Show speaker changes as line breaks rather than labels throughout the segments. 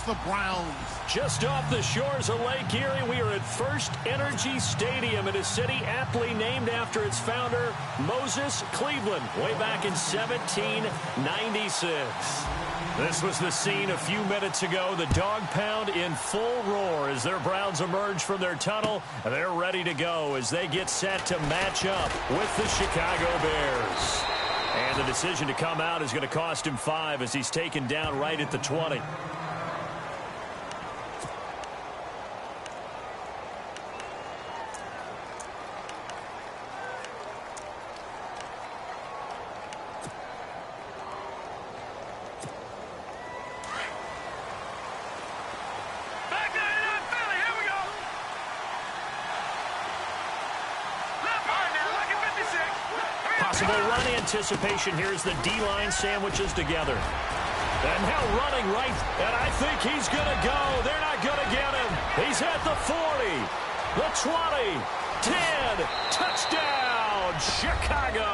against the Browns.
Just off the shores of Lake Erie, we are at First Energy Stadium in a city aptly named after its founder, Moses Cleveland, way back in 1796. This was the scene a few minutes ago. The dog pound in full roar as their Browns emerge from their tunnel. They're ready to go as they get set to match up with the Chicago Bears. And the decision to come out is going to cost him 5 as he's taken down right at the 20. Possible run anticipation here as the D-line sandwiches together. And now running right, and I think he's going to go. They're not going to get him. He's at the 40, the 20, 10, touchdown, Chicago.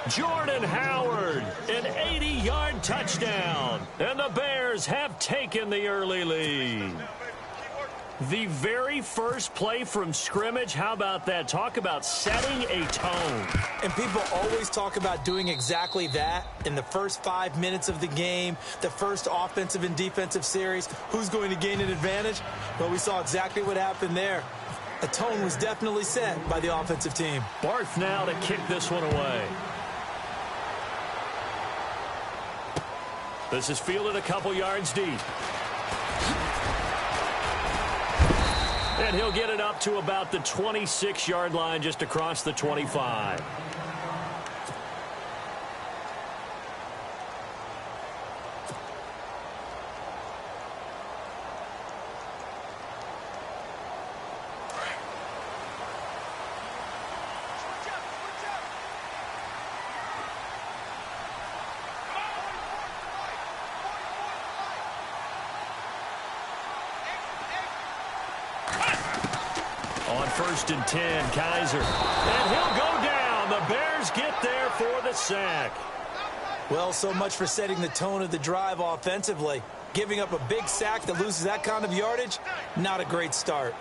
Jordan Howard, an 80-yard touchdown, and the Bears have taken the early lead. The very first play from scrimmage, how about that? Talk about setting a tone.
And people always talk about doing exactly that in the first 5 minutes of the game, the first offensive and defensive series. Who's going to gain an advantage? Well, we saw exactly what happened there. A tone was definitely set by the offensive team.
Barth now to kick this one away. This is fielded a couple yards deep. And he'll get it up to about the 26-yard line, just across the 25. On 1st and 10, Kaiser. And he'll go down. The Bears get there for the sack.
Well, so much for setting the tone of the drive offensively. Giving up a big sack that loses that kind of yardage, not a great start.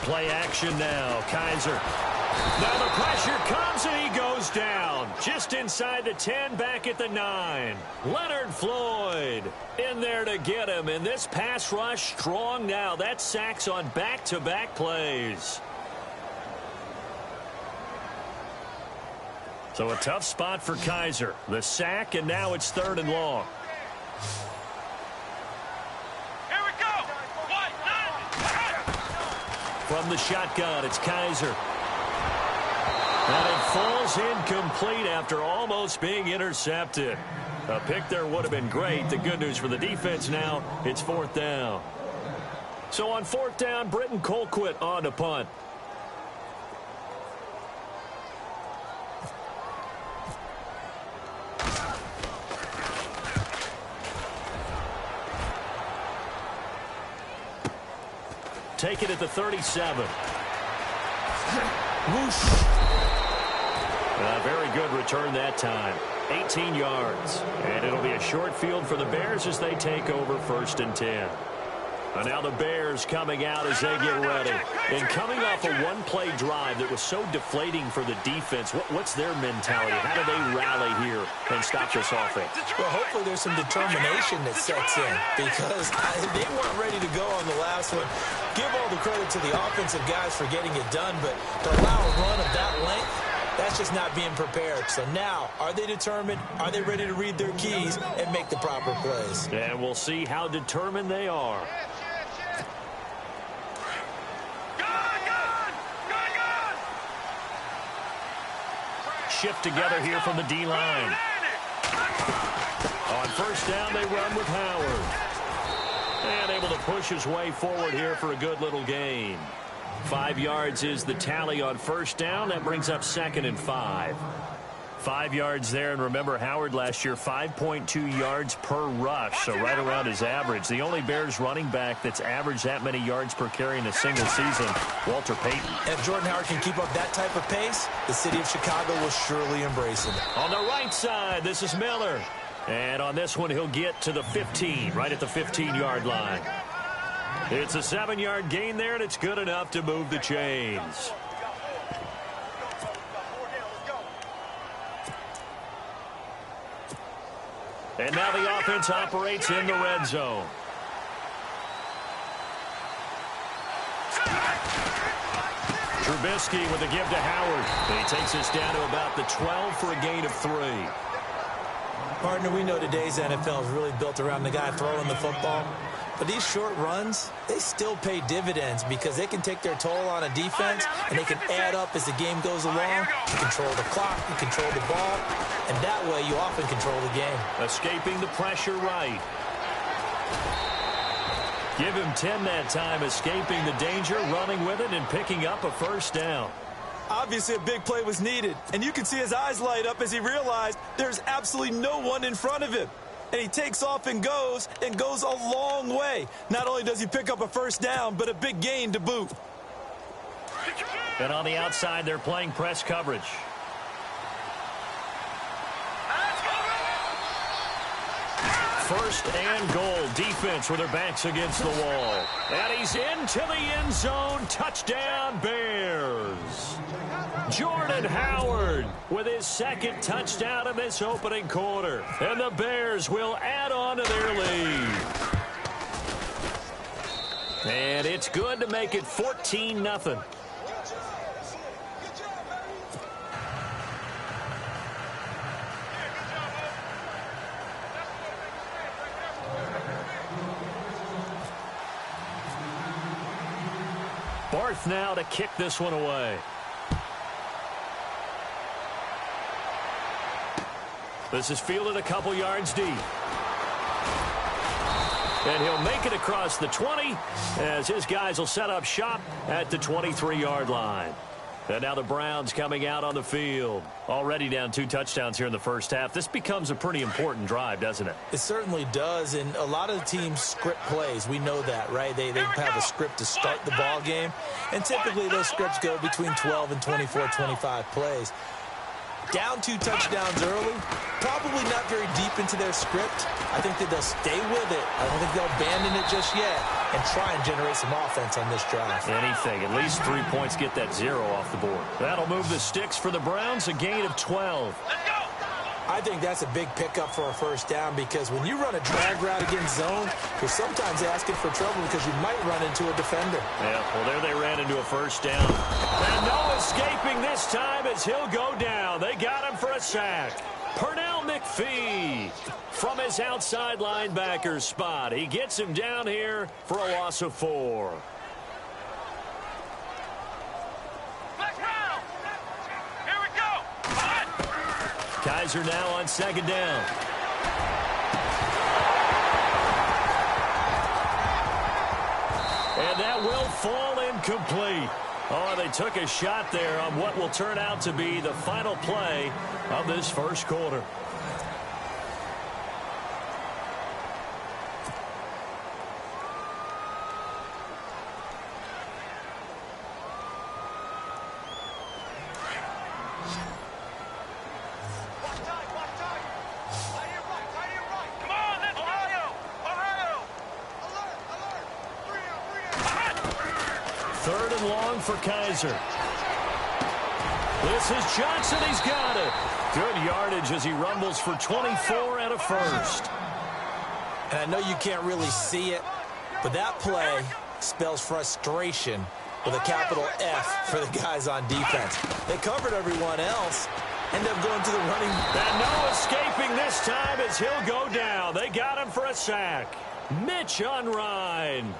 Play action now. Kaiser. Now the pressure comes and he goes down. Just inside the 10, back at the 9. Leonard Floyd in there to get him. And this pass rush strong now. That sacks on back-to-back plays. So a tough spot for Kaiser. The sack, and now it's 3rd and long. From the shotgun, it's Kaiser. And it falls incomplete after almost being intercepted. A pick there would have been great. The good news for the defense now, it's 4th down. So on 4th down, Britton Colquitt on to punt. Take it at the 37. Whoosh. A very good return that time. 18 yards. And it'll be a short field for the Bears as they take over 1st and 10. And now the Bears coming out as they get ready. And coming off a one-play drive that was so deflating for the defense, what's their mentality? How do they rally here and stop this offense?
Well, hopefully there's some determination that sets in because they weren't ready to go on the last one. Give all the credit to the offensive guys for getting it done, but to allow a run of that length, that's just not being prepared. So now, are they determined? Are they ready to read their keys and make the proper plays?
And we'll see how determined they are. Shift together here from the D-line. On 1st down, they run with Howard. And able to push his way forward here for a good little gain. 5 yards is the tally on 1st down. That brings up 2nd and 5. 5 yards there, and remember Howard last year, 5.2 yards per rush, so right around his average. The only Bears running back that's averaged that many yards per carry in a single season, Walter Payton.
If Jordan Howard can keep up that type of pace, the city of Chicago will surely embrace him.
On the right side, this is Miller. And on this one, he'll get to the 15, right at the 15-yard line. It's a 7-yard gain there, and it's good enough to move the chains. And now the offense operates in the red zone. Trubisky with a give to Howard. And he takes us down to about the 12 for a gain of 3.
Partner, we know today's NFL is really built around the guy throwing the football. But these short runs, they still pay dividends because they can take their toll on a defense, and they can add up as the game goes along. You control the clock, you control the ball, and that way you often control the game.
Escaping the pressure right. Give him 10 that time, escaping the danger, running with it, and picking up a first down.
Obviously, a big play was needed, and you can see his eyes light up as he realized there's absolutely no one in front of him. And he takes off and goes a long way. Not only does he pick up a first down, but a big gain to boot.
And on the outside, they're playing press coverage. First and goal. Defense with their backs against the wall. And he's into the end zone. Touchdown, Bears. Jordan Howard with his second touchdown in this opening quarter. And the Bears will add on to their lead. And it's good to make it 14-0. Barth now to kick this one away. This is fielded a couple yards deep. And he'll make it across the 20 as his guys will set up shop at the 23-yard line. And now the Browns coming out on the field. Already down 2 touchdowns here in the first half. This becomes a pretty important drive, doesn't it?
It certainly does, and a lot of the teams script plays. We know that, right? They have a script to start the ball game, and typically those scripts go between 12 and 24, 25 plays. Down 2 touchdowns early, probably not very deep into their script. I think that they'll stay with it. I don't think they'll abandon it just yet and try and generate some offense on this drive.
Anything. At least 3 points get that 0 off the board. That'll move the sticks for the Browns, a gain of 12.
Let's go! I think that's a big pickup for a first down because when you run a drag route against zone, you're sometimes asking for trouble because you might run into a defender.
Yeah, well, there they ran into a first down. And no escaping this time as he'll go down. They got him for a sack. Pernell McPhee from his outside linebacker spot. He gets him down here for a loss of 4. Kaiser now on second down. And that will fall incomplete. Oh, they took a shot there on what will turn out to be the final play of this first quarter. Third and long for Kaiser. This is Johnson. He's got it. Good yardage as he rumbles for 24 and a first.
And I know you can't really see it, but that play spells frustration with a capital F for the guys on defense. They covered everyone else. End up going to the running.
And no escaping this time as he'll go down. They got him for a sack. Mitch Unrein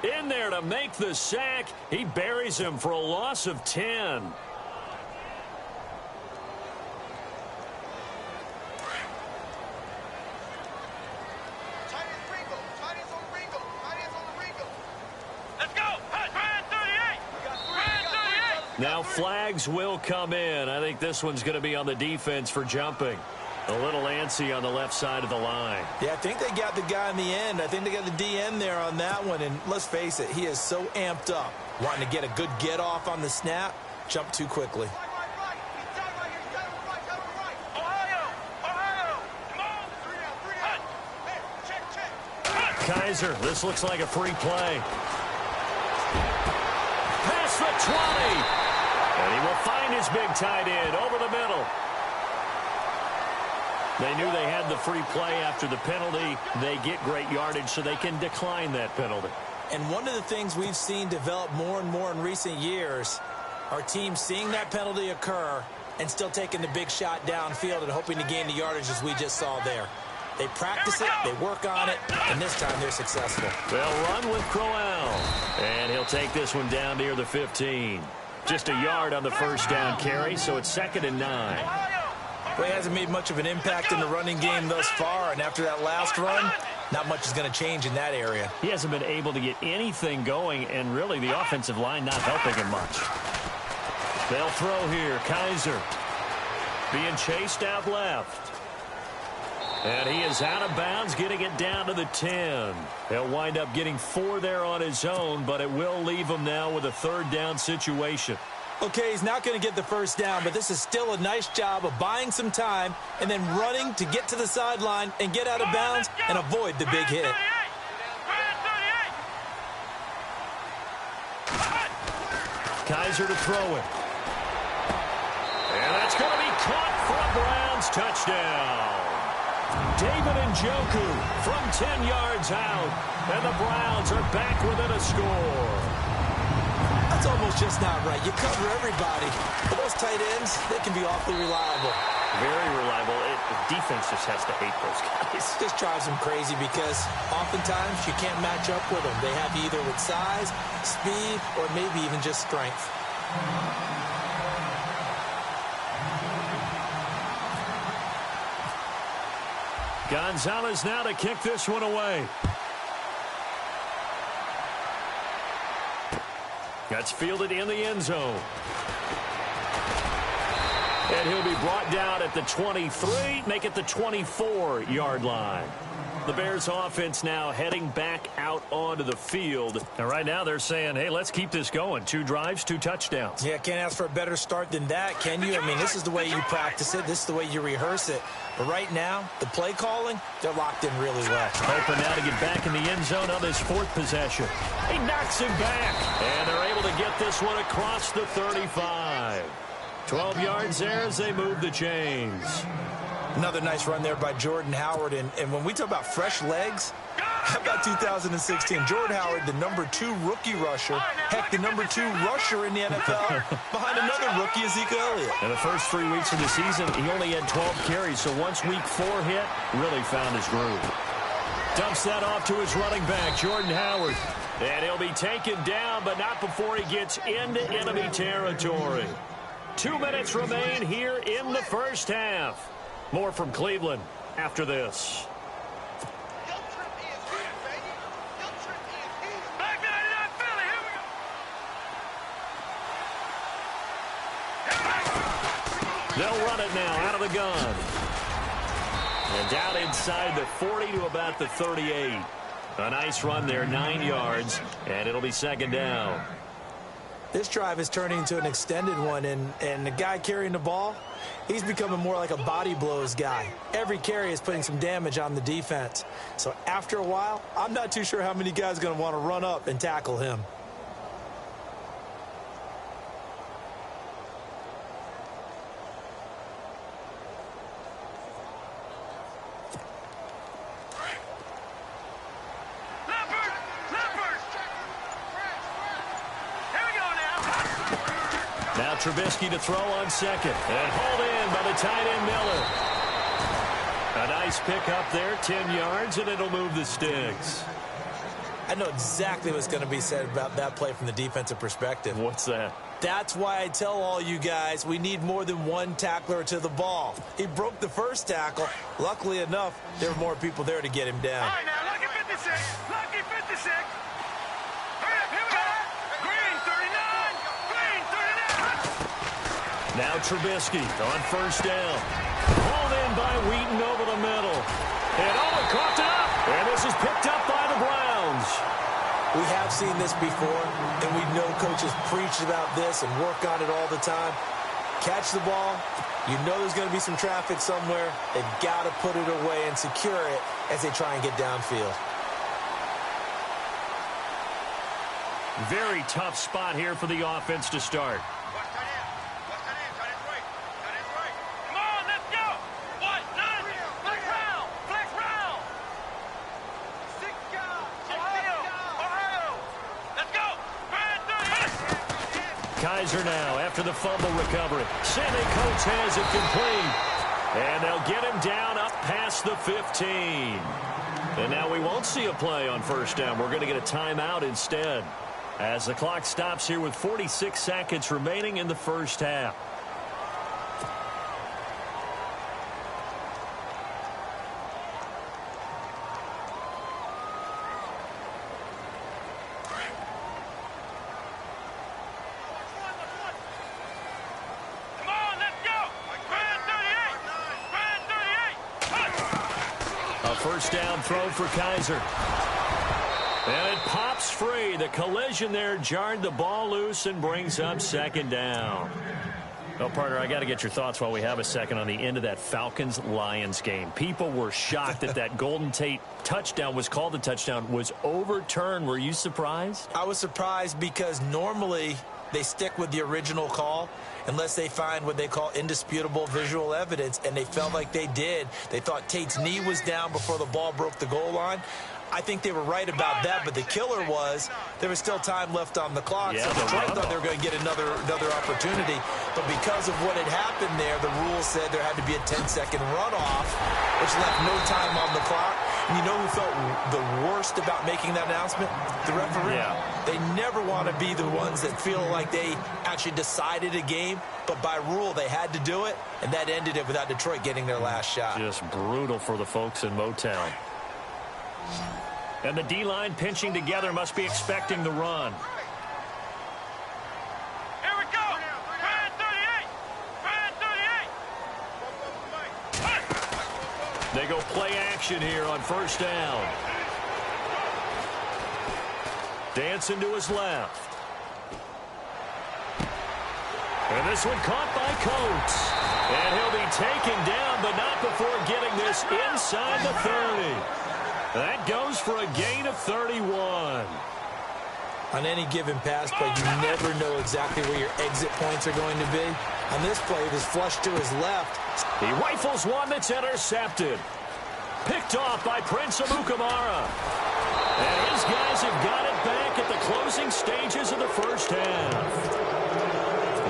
in there to make the sack. He buries him for a loss of 10. Now flags will come in. I think this one's going to be on the defense for jumping. A little antsy on the left side of the line.
Yeah, I think they got the guy in the end. I think they got the DN there on that one. And let's face it, he is so amped up. Wanting to get a good get off on the snap. Jump too quickly.
Kaiser, this looks like a free play. Past the 20. And he will find his big tight end over the middle. They knew they had the free play after the penalty. They get great yardage so they can decline that penalty.
And one of the things we've seen develop more and more in recent years are teams seeing that penalty occur and still taking the big shot downfield and hoping to gain the yardage as we just saw there. They practice it, they work on it, and this time they're successful.
They'll run with Crowell. And he'll take this one down near the 15. Just a yard on the first down carry, so it's 2nd and 9.
Well, he hasn't made much of an impact in the running game thus far, and after that last run, not much is going to change in that area.
He hasn't been able to get anything going, and really the offensive line not helping him much. They'll throw here. Kaiser being chased out left. And he is out of bounds, getting it down to the 10. He'll wind up getting 4 there on his own, but it will leave him now with a 3rd down situation.
Okay, he's not going to get the first down, but this is still a nice job of buying some time and then running to get to the sideline and get out of bounds and avoid the big hit.
Kaiser to throw it. And that's going to be caught for a Browns touchdown. David Njoku from 10 yards out, and the Browns are back within a score.
That's almost just not right. You cover everybody. But those tight ends, they can be awfully reliable.
Very reliable. The defense just has to hate those guys.
Just drives them crazy because oftentimes you can't match up with them. They have you either with size, speed, or maybe even just strength.
Gonzalez now to kick this one away. That's fielded in the end zone. And he'll be brought down at the 23, make it the 24-yard line. The Bears offense now heading back out onto the field. And right now they're saying, hey, let's keep this going. 2 drives, 2 touchdowns.
Yeah, can't ask for a better start than that, can you? I mean, this is the way you practice it. This is the way you rehearse it. But right now, the play calling, they're locked in really well.
Hoping now to get back in the end zone on this 4th possession. He knocks him back. And they're able to get this one across the 35. 12 yards there as they move the chains.
Another nice run there by Jordan Howard. And when we talk about fresh legs, how about 2016? Jordan Howard, the #2 rookie rusher. Heck, the #2 rusher in the NFL behind another rookie, Ezekiel Elliott.
In the first 3 weeks of the season, he only had 12 carries. So once week 4 hit, really found his groove. Dumps that off to his running back, Jordan Howard. And he'll be taken down, but not before he gets into enemy territory. 2 minutes remain here in the first half. More from Cleveland after this. They'll run it now out of the gun. And down inside the 40 to about the 38. A nice run there, 9 yards, and it'll be 2nd down.
This drive is turning into an extended one, and the guy carrying the ball, he's becoming more like a body blows guy. Every carry is putting some damage on the defense. So after a while, I'm not too sure how many guys are going to want to run up and tackle him.
Now Trubisky to throw on 2nd. And hauled in by the tight end Miller. A nice pickup there, 10 yards, and it'll move the sticks.
I know exactly what's going to be said about that play from the defensive perspective.
What's that?
That's why I tell all you guys we need more than one tackler to the ball. He broke the first tackle. Luckily enough, there were more people there to get him down.
All right, now, lucky 56. Lucky 56. Hurry up, here we go. Green 39. Green 39.
Now Trubisky on first down. Hauled in by Wheaton over the middle. And Owen coughed it up. And this is picked up by the Browns.
We have seen this before, and we know coaches preach about this and work on it all the time. Catch the ball. You know there's going to be some traffic somewhere. They've got to put it away and secure it as they try and get downfield.
Very tough spot here for the offense to start.
Come on, let's go. What? None. Flex round. Flex round. 6 guys. Ohio. Let's go.
Kaiser now after the fumble recovery. Sammy Coates has it complete. And they'll get him down up past the 15. And now we won't see a play on first down. We're going to get a timeout instead, as the clock stops here with 46 seconds remaining in the first half.
Come on, let's go. Brand 38.
A first down throw for Kaiser. And it pops free. The collision there jarred the ball loose and brings up second down. Well, partner, I got to get your thoughts while we have a second on the end of that Falcons-Lions game. People were shocked that that Golden Tate touchdown was called a touchdown, was overturned. Were you surprised?
I was surprised because normally they stick with the original call unless they find what they call indisputable visual evidence, and they felt like they did. They thought Tate's knee was down before the ball broke the goal line. I think they were right about that, but the killer was there was still time left on the clock, so Detroit thought they were going to get another opportunity. But because of what had happened there, the rules said there had to be a 10-second runoff, which left no time on the clock. And you know who felt the worst about making that announcement? The referee. Yeah. They never want to be the ones that feel like they actually decided a game, but by rule they had to do it, and that ended it without Detroit getting their last shot.
Just brutal for the folks in Motown. And the D-line pinching together must be expecting the run.
Here we go. Brand 38. Brand 38.
They go play action here on first down. Dancing to his left. And this one caught by Coates. And he'll be taken down, but not before getting this inside the 30. That goes for a gain of 31.
On any given pass play, you never know exactly where your exit points are going to be. On this play, it was flushed to his left.
He rifles one that's intercepted. Picked off by Prince Amukamara. And his guys have got it back at the closing stages of the first half.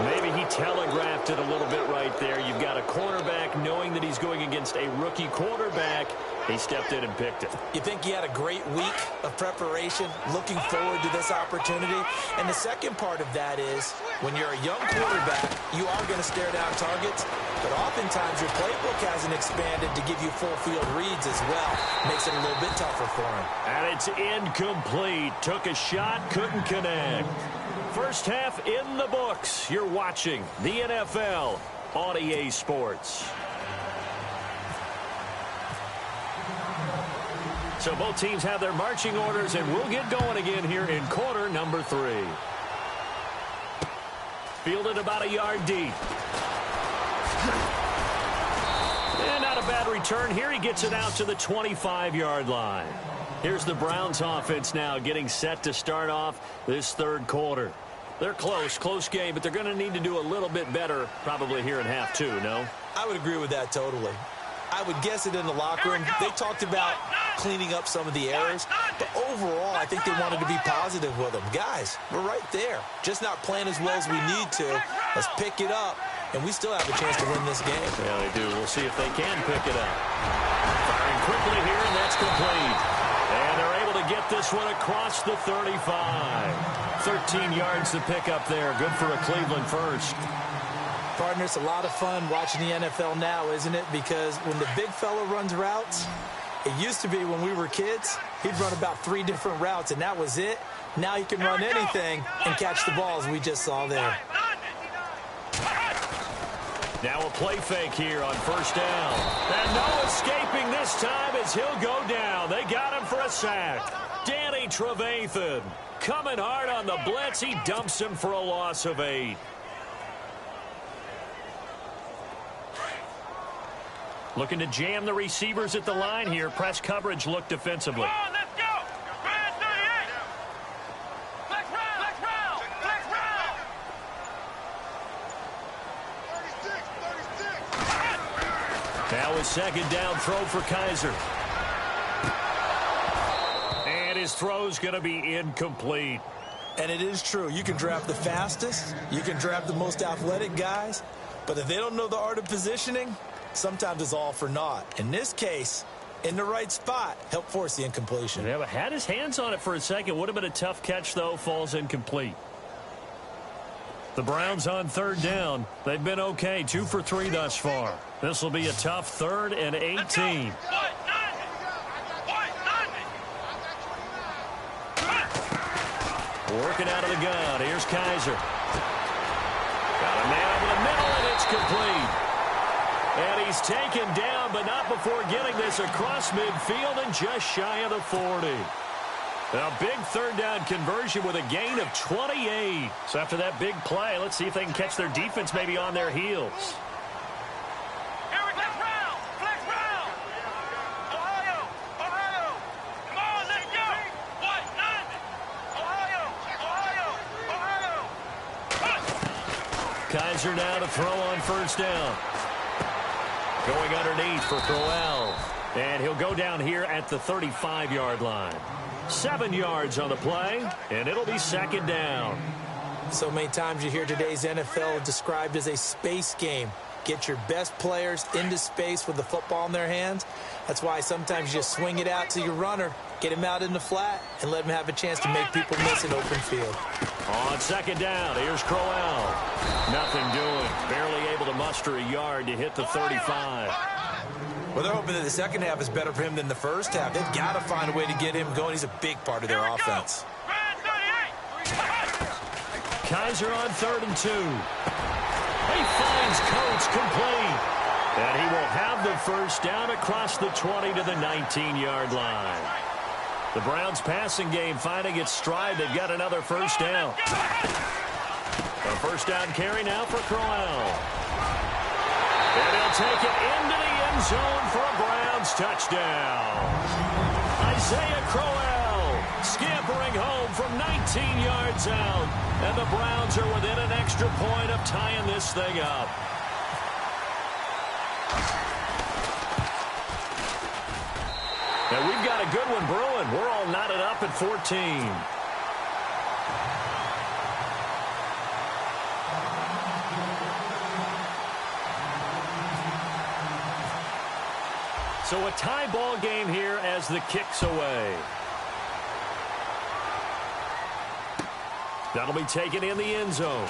Maybe he telegraphed it a little bit right there. You've got a cornerback knowing that he's going against a rookie quarterback. He stepped in and picked it.
You think he had a great week of preparation, looking forward to this opportunity? And the second part of that is, when you're a young quarterback, you are going to stare down targets, but oftentimes your playbook hasn't expanded to give you full field reads as well. Makes it a little bit tougher for him.
And it's incomplete. Took a shot, couldn't connect. First half in the books. You're watching the NFL on EA Sports. So both teams have their marching orders, and we'll get going again here in quarter number 3. Fielded about a yard deep. And not a bad return here. He gets it out to the 25-yard line. Here's the Browns offense now getting set to start off this third quarter. They're close game, but they're going to need to do a little bit better probably here in half 2, no?
I would agree with that totally. I would guess it in the locker room. They talked about cleaning up some of the errors, but overall, I think they wanted to be positive with them. Guys, we're right there. Just not playing as well as we need to. Let's pick it up, and we still have a chance to win this game.
Yeah, they do. We'll see if they can pick it up. Firing quickly here, and that's complete. And they're able to get this one across the 35. 13 yards to pick up there. Good for a Cleveland first.
Partner, it's a lot of fun watching the NFL now, isn't it? Because when the big fella runs routes, it used to be when we were kids, he'd run about 3 different routes, and that was it. Now he can run anything and catch the balls we just saw there.
Now a play fake here on first down. And no escaping this time as he'll go down. They got him for a sack. Danny Trevathan coming hard on the blitz. He dumps him for a loss of 8. Looking to jam the receivers at the line here. Press coverage look defensively.
Come on, let's go. Red 38. Flex round, flex round, flex round. 36.
Now a second down throw for Kaiser. And his throw's going to be incomplete.
And it is true. You can draft the fastest. You can draft the most athletic guys. But if they don't know the art of positioning, sometimes it's all for naught. In this case, in the right spot, help force the incompletion.
Yeah, but had his hands on it for a second. Would have been a tough catch, though. Falls incomplete. The Browns on third down. They've been okay. 2 for 3 thus far. This will be a tough 3rd and 18. Working out of the gun. Here's Kaiser. Got a man over the middle, and it's complete. And he's taken down, but not before getting this across midfield and just shy of the 40. A big third down conversion with a gain of 28. So after that big play, let's see if they can catch their defense maybe on their heels.
Here we go. Flex round. Ohio. Ohio. Come on, let's go. What? 90. Ohio. Ohio. Ohio.
Kaiser now to throw on first down. Going underneath for Crowell. And he'll go down here at the 35-yard line. 7 yards on the play, and it'll be second down.
So many times you hear today's NFL described as a space game. Get your best players into space with the football in their hands. That's why sometimes you just swing it out to your runner, get him out in the flat, and let him have a chance to make people miss an open field.
On second down, here's Crowell. Nothing doing. Barely able to muster a yard to hit the 35.
Well, they're hoping that the second half is better for him than the first half. They've got to find a way to get him going. He's a big part of their offense.
Kaiser on 3rd and 2. He finds Coates complete. And he will have the first down across the 20 to the 19-yard line. The Browns passing game finding its stride. They've got another first down. A first down carry now for Crowell. And he'll take it into the end zone for a Browns touchdown. Isaiah Crowell scampering home from 19 yards out. And the Browns are within an extra point of tying this thing up. And we've got a good one brewing. We're all knotted up at 14. So a tie ball game here as the kick's away. That'll be taken in the end zone.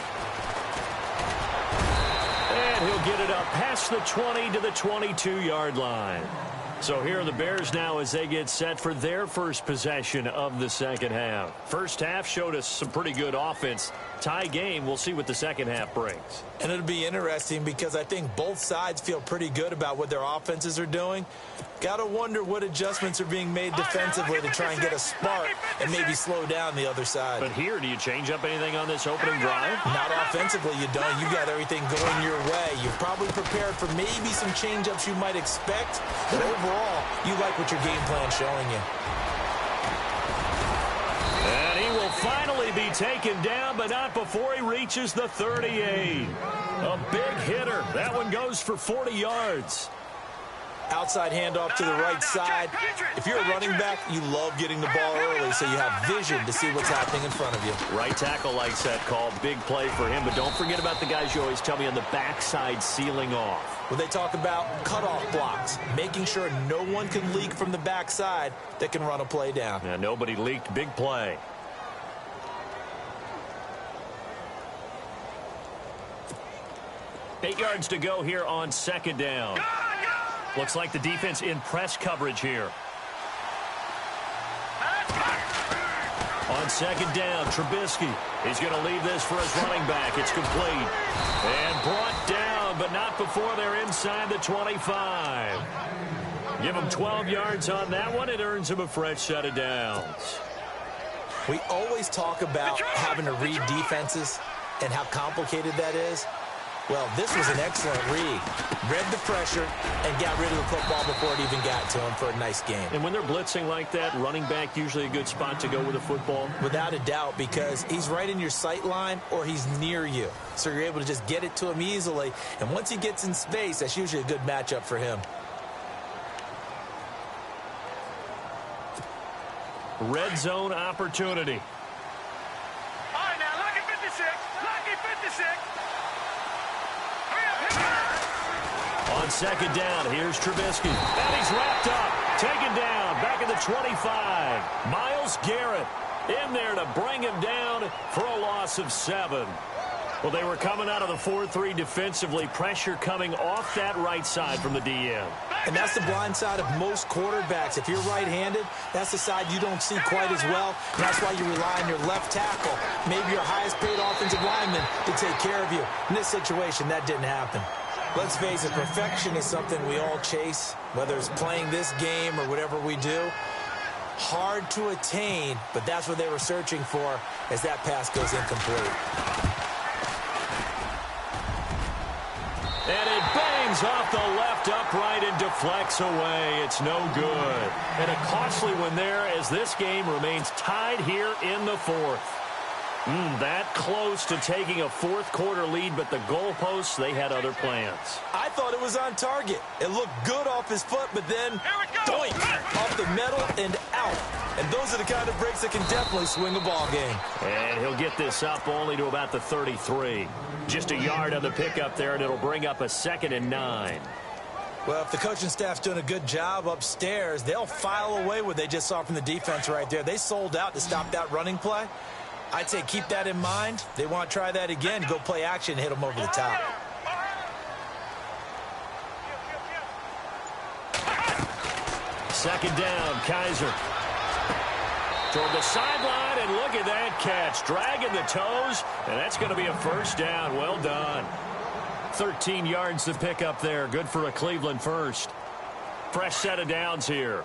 And he'll get it up past the 20 to the 22-yard line. So here are the Bears now as they get set for their first possession of the second half. First half showed us some pretty good offense. Tie game, we'll see what the second half brings.
And it'll be interesting because I think both sides feel pretty good about what their offenses are doing. Got to wonder what adjustments are being made defensively to try and get a spark and maybe slow down the other side.
But here, do you change up anything on this opening drive?
Not offensively, you don't. You got everything going your way. You've probably prepared for maybe some change-ups you might expect, but overall, you like what your game plan's showing you.
And he will finally be taken down, but not before he reaches the 38. A big hitter. That one goes for 40 yards.
Outside handoff to the right side. If you're a running back, you love getting the ball early so you have vision to see what's happening in front of you.
Right tackle likes that call. Big play for him, but don't forget about the guys you always tell me on the backside sealing off.
Well, they talk about cutoff blocks, making sure no one can leak from the backside that can run a play down.
Yeah, nobody leaked. Big play. Eight yards to go here on second down. Looks like the defense in press coverage here. On second down, Trubisky. He's going to leave this for his running back. It's complete. And brought down, but not before they're inside the 25. Give them 12 yards on that one. It earns them a fresh set of downs.
We always talk about having to read defenses and how complicated that is. Well, this was an excellent read. Read the pressure and got rid of the football before it even got to him for a nice game.
And when they're blitzing like that, running back usually a good spot to go with the football?
Without a doubt, because he's right in your sight line or he's near you. So you're able to just get it to him easily. And once he gets in space, that's usually a good matchup for him.
Red zone opportunity.
All right, now, lucky 56. Lucky 56.
On second down, here's Trubisky. And he's wrapped up. Taken down. Back at the 25. Myles Garrett in there to bring him down for a loss of 7. Well, they were coming out of the 4-3 defensively. Pressure coming off that right side from the DM.
And that's the blind side of most quarterbacks. If you're right-handed, that's the side you don't see quite as well. And that's why you rely on your left tackle, maybe your highest-paid offensive lineman, to take care of you. In this situation, that didn't happen. Let's face it, perfection is something we all chase, whether it's playing this game or whatever we do. Hard to attain, but that's what they were searching for as that pass goes incomplete.
And it bangs off the left upright and deflects away. It's no good. And a costly one there as this game remains tied here in the fourth. That close to taking a fourth-quarter lead, but the goalposts, they had other plans.
I thought it was on target. It looked good off his foot, but then, doink, off the metal and out. And those are the kind of breaks that can definitely swing a ball game.
And he'll get this up only to about the 33. Just a yard on the pickup there, and it'll bring up a 2nd and 9.
Well, if the coaching staff's doing a good job upstairs, they'll file away what they just saw from the defense right there. They sold out to stop that running play. I'd say keep that in mind. They want to try that again, go play action, hit them over the top.
Second down, Kaiser. Toward the sideline, and look at that catch. Dragging the toes, and that's going to be a first down. Well done. 13 yards to pick up there. Good for a Cleveland first. Fresh set of downs here.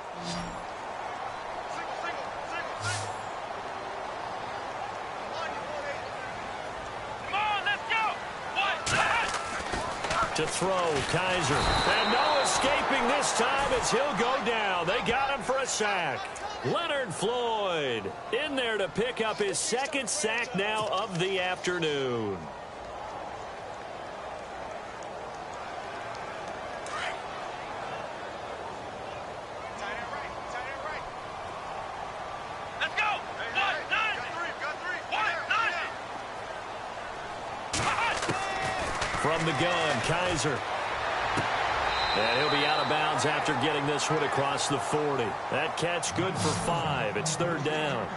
To throw, Kaiser. And no escaping this time as he'll go down. They got him for a sack. Leonard Floyd in there to pick up his 2nd sack now of the afternoon.
Let's go.
From the gun, Kaiser. And he'll be out of bounds after getting this one across the 40. That catch good for 5. It's 3rd down.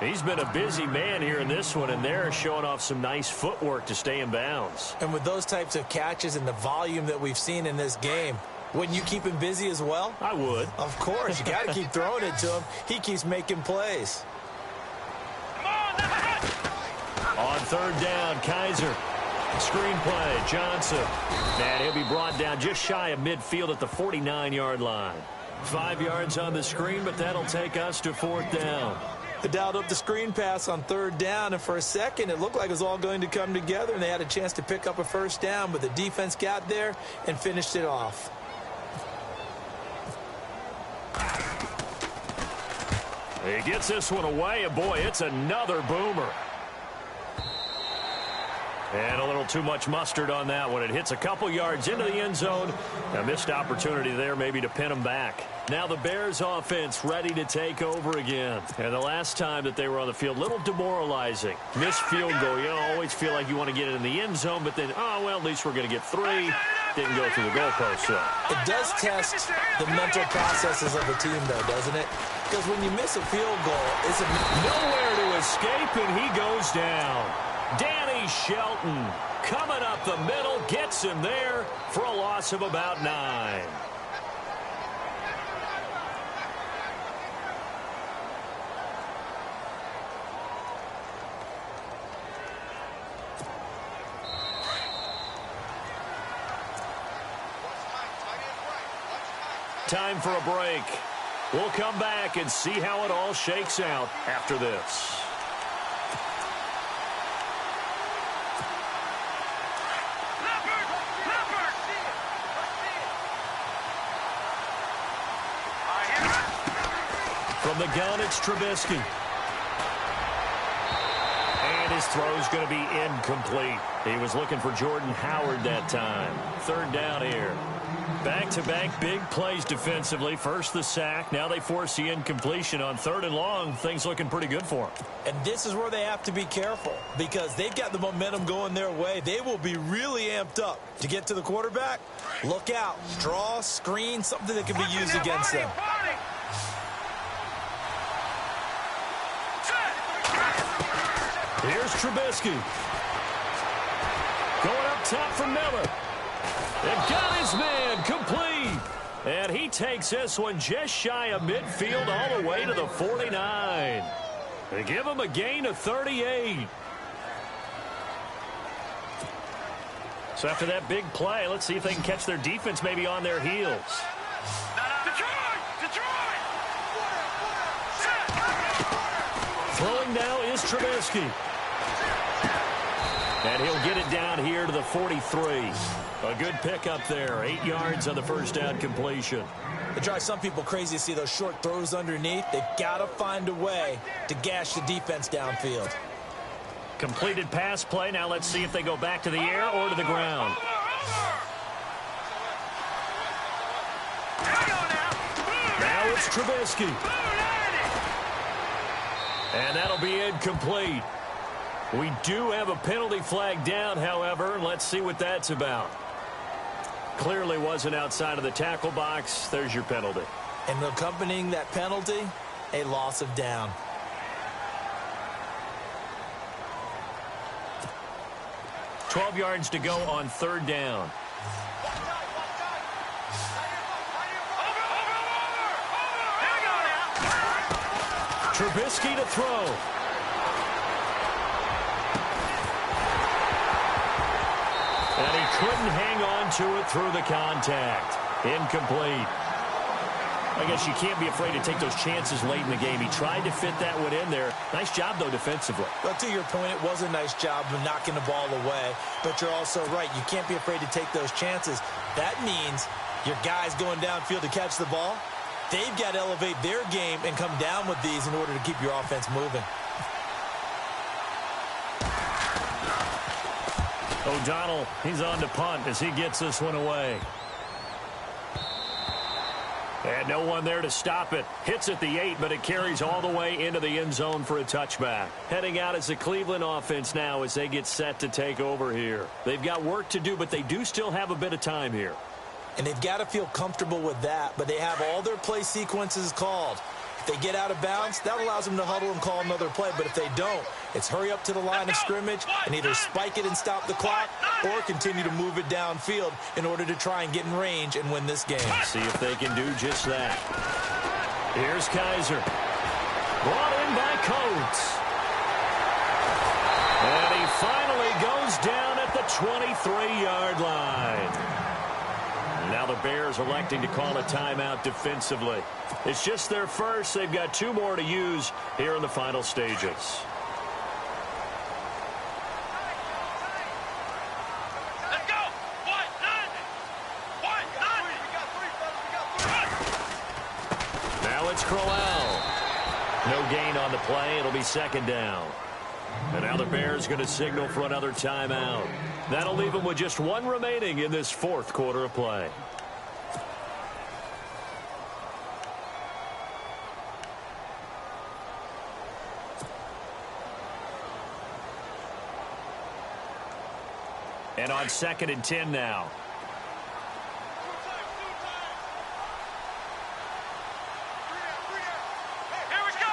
He's been a busy man here in this one, and they're showing off some nice footwork to stay in bounds.
And with those types of catches and the volume that we've seen in this game, wouldn't you keep him busy as well?
I would.
Of course. You got to keep throwing it to him. He keeps making plays.
On 3rd down, Kaiser. Screen play, Johnson. And he'll be brought down just shy of midfield at the 49-yard line. 5 yards on the screen, but that'll take us to 4th down.
They dialed up the screen pass on 3rd down, and for a second, it looked like it was all going to come together, and they had a chance to pick up a first down, but the defense got there and finished it off.
He gets this one away, and boy, it's another boomer. And a little too much mustard on that one. It hits a couple yards into the end zone. A missed opportunity there maybe to pin him back. Now the Bears offense ready to take over again. And the last time that they were on the field, a little demoralizing. Missed field goal. You always feel like you want to get it in the end zone, but then, oh, well, at least we're going to get 3. Didn't go through the goalpost, so.
It does test the mental processes of a team, though, doesn't it? Because when you miss a field goal, it's
nowhere to escape, and he goes down. Danny Shelton coming up the middle, gets him there for a loss of about 9. time for a break. We'll come back and see how it all shakes out after this. From the gun, it's Trubisky. And his throw's going to be incomplete. He was looking for Jordan Howard that time. Third down here. Back-to-back big plays defensively. First the sack. Now they force the incompletion on 3rd and long. Things looking pretty good for them.
And this is where they have to be careful because they've got the momentum going their way. They will be really amped up to get to the quarterback. Look out. Draw, screen, something that can be used against them.
Here's Trubisky. Going up top for Miller. And got his man complete. And he takes this one just shy of midfield all the way to the 49. They give him a gain of 38. So after that big play, let's see if they can catch their defense maybe on their heels. Throwing now is Trubisky. And he'll get it down here to the 43. A good pickup there. 8 yards on the first down completion.
It drives some people crazy to see those short throws underneath. They've got to find a way to gash the defense downfield.
Completed pass play. Now let's see if they go back to the air or to the ground. Now it's Trubisky. And that'll be incomplete. We do have a penalty flag down, however. Let's see what that's about. Clearly wasn't outside of the tackle box. There's your penalty.
And accompanying that penalty, a loss of down.
$12 yards to go on 3rd down. Trubisky to throw. And he couldn't hang on to it through the contact. Incomplete. I guess you can't be afraid to take those chances late in the game. He tried to fit that one in there. Nice job, though, defensively.
Well, to your point, it was a nice job of knocking the ball away. But you're also right. You can't be afraid to take those chances. That means your guys going downfield to catch the ball, they've got to elevate their game and come down with these in order to keep your offense moving.
O'Donnell, he's on to punt as he gets this one away. And no one there to stop it. Hits at the 8, but it carries all the way into the end zone for a touchback. Heading out as the Cleveland offense now as they get set to take over here. They've got work to do, but they do still have a bit of time here.
And they've got to feel comfortable with that, but they have all their play sequences called. If they get out of bounds, that allows them to huddle and call another play. But if they don't, it's hurry up to the line of scrimmage and either spike it and stop the clock or continue to move it downfield in order to try and get in range and win this game.
See if they can do just that. Here's Kaiser. Brought in by Coates. And he finally goes down at the 23-yard line. Now the Bears electing to call a timeout defensively. It's just their first. They've got 2 more to use here in the final stages.
Let's go.
Now it's Crowell. No gain on the play. It'll be 2nd down. And now the Bears going to signal for another timeout. That'll leave them with just 1 remaining in this 4th quarter of play. And on 2nd and 10 now.
Here we go.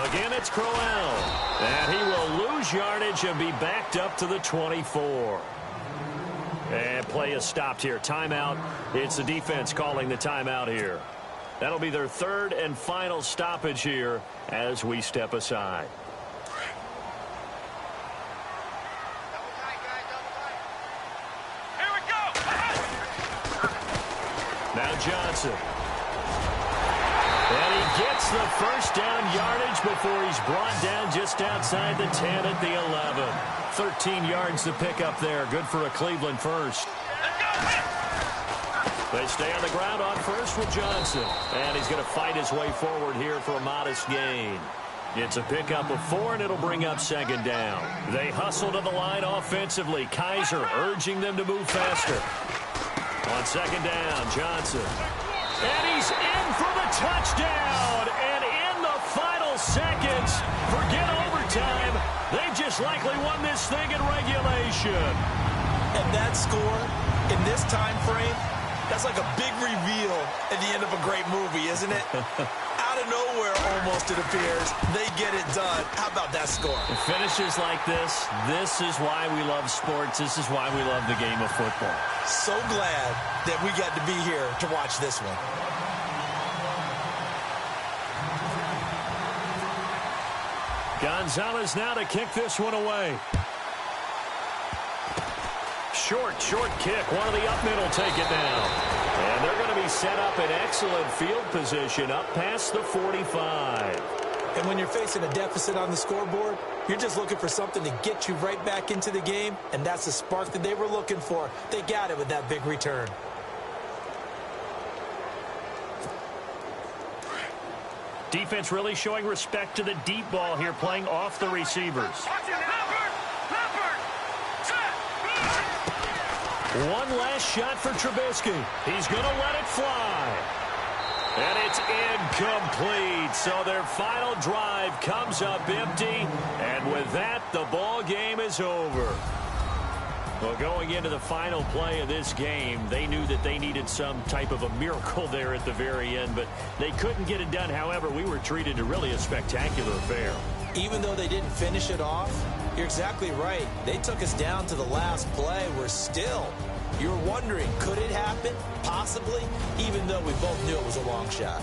Again, it's Crowell. And he will lose yardage and be backed up to the 24. And play is stopped here. Timeout. It's the defense calling the timeout here. That'll be their 3rd and final stoppage here as we step aside. Now Johnson. And he gets the first down yardage before he's brought down just outside the 10 at the 11. 13 yards to pick up there. Good for a Cleveland first. They stay on the ground on first with Johnson. And he's going to fight his way forward here for a modest gain. It's a pickup of 4, and it'll bring up second down. They hustle to the line offensively. Kaiser urging them to move faster. On second down, Johnson. And he's in for the touchdown. And in the final seconds, forget overtime. They just likely won this thing in regulation.
And that score in this time frame, that's like a big reveal at the end of a great movie, isn't it? Out of nowhere, almost, it appears, they get it done. How about that score?
Finishes like this is why we love sports. This is why we love the game of football.
So glad that we got to be here to watch this one.
Gonzalez now to kick this one away. Short kick. One of the up middle take it now. And they're going to be set up in excellent field position up past the 45.
And when you're facing a deficit on the scoreboard, you're just looking for something to get you right back into the game, and that's the spark that they were looking for. They got it with that big return.
Defense really showing respect to the deep ball here, playing off the receivers. One last shot for Trubisky. He's going to let it fly. And it's incomplete. So their final drive comes up empty. And with that, the ball game is over. Well, going into the final play of this game, they knew that they needed some type of a miracle there at the very end, but they couldn't get it done. However, we were treated to really a spectacular affair.
Even though they didn't finish it off, you're exactly right. They took us down to the last play. We're still, you're wondering, could it happen? Possibly, even though we both knew it was a long shot.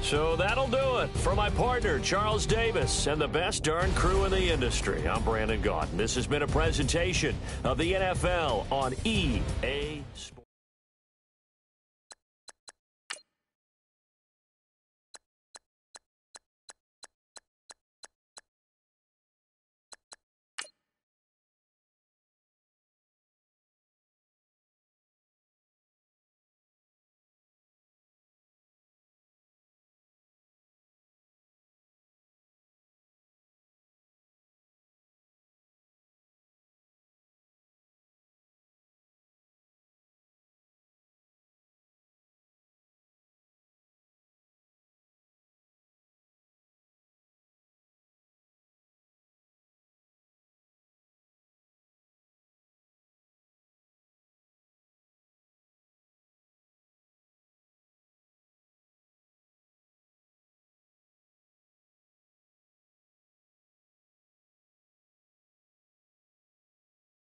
So that'll do it. For my partner, Charles Davis, and the best darn crew in the industry, I'm Brandon Gaudin. This has been a presentation of the NFL on EA Sports.